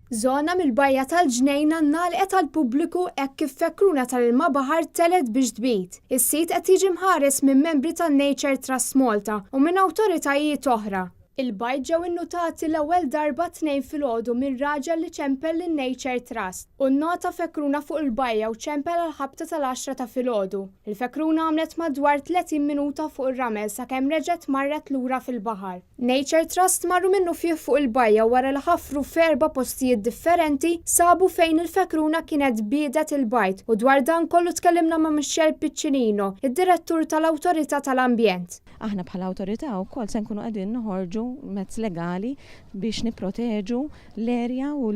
Żona mill-bajja tal-Ġnejna nnagħlqet għall-pubbliku hekk kif fekruna tal-ilma baħar telet biex tbiet. Is-sit qed jiġi mħares minn membri tan-Nature Trust Malta u minn awtoritajiet oħra. Il-bajt ġew innutati l-ewwel darba tnejn filgħodu minn raġel li ċempel lin-Nature Trust u nnota fekruna fuq il-bajja u ċempel għall-ħabta tal-10 ta' filgħodu. Il-fekruna għamlet madwar 30 minuta fuq ir-ramel sakemm reġgħet marret lura fil-baħar. Nature Trust marru minnu fih fuq il-bajja wara li ħafru f'erba' postijiet differenti sabu fejn il-fekruna kienet biedet il-bajt u dwar dan kollu tkellimna ma' Michelle Piccinino, id-direttur tal-Awtorità tal-Ambjent. Aħna bħala awtorità wkoll se nkunu qegħdin noħorġu mezz legali biex nipproteġu l-erja u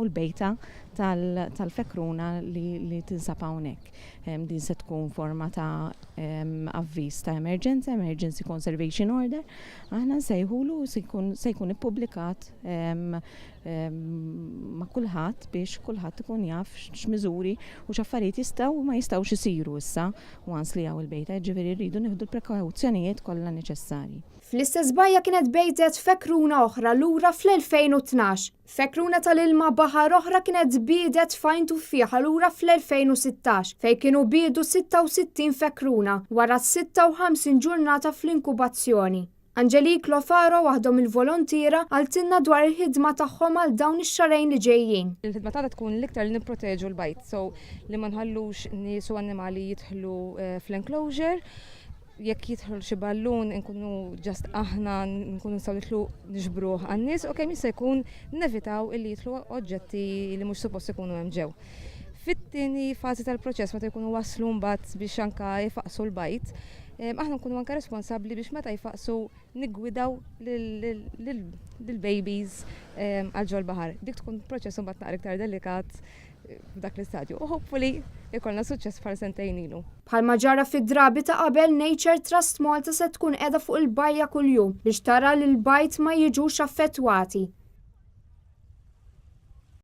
l-bejta tal-fekruna li tinsab hawnhekk. Din se tkun forma ta' avviż ta' Emergency Conservation Order. Aħna nsejħulu se jkun ippubblikat ma' kulħadd biex kulħadd ikun jaf x'miżuri u x'affarijiet jistgħu u ma jistgħux isiru issa once li hawn il-bejta, ġifieri rridu nieħdu l-prekawzjonijiet kollha neċessarji. Fl-istess bajja kienet bejtet fekruna oħra lura fl-2012. Fekruna tal-ilma baħar oħra kienet biedet fajntu fiħa lura fl-2016 fejn kienu biedu 66 fekruna wara 56 ġurnata fl-inkubazzjoni. Angelique Lofaro waħdhom il-volontira għaltinna dwar il-ħidma tagħhom għal dawn ix-xarejn li ġejjin. Il-ħidma tagħna tkun l-iktar li nipproteġu l-bajt, so li ma nħallux nies u annimali jidħlu fl-enclosure. Jekk jidħol xi ballun nkunu ġast aħna nkunu nistgħu nidħlu niġbruh għan-nies u kemm jista' jkun nevitaw illi jidħlu oġġetti li mhux suppost ikunu hemm ġew. Fit-tieni fażi tal-proċess meta jkunu waslu mbagħad biex anke jfaqsu l-bajt, aħna nkunu anke responsabbli biex meta jfaqsu niggwidaw lil-babies għal ġol baħar. Dik tkun proċess imbagħad naqra iktar delikat f'dak l-istadju. U hopefully ikollna suċċess bħal sentejn ilu. Bħalma ġara fid-drabi ta' qabel Nature Trust Malta se tkun qiegħda fuq il-bajja kuljum biex tara li l-bajt ma jiġux affettwati.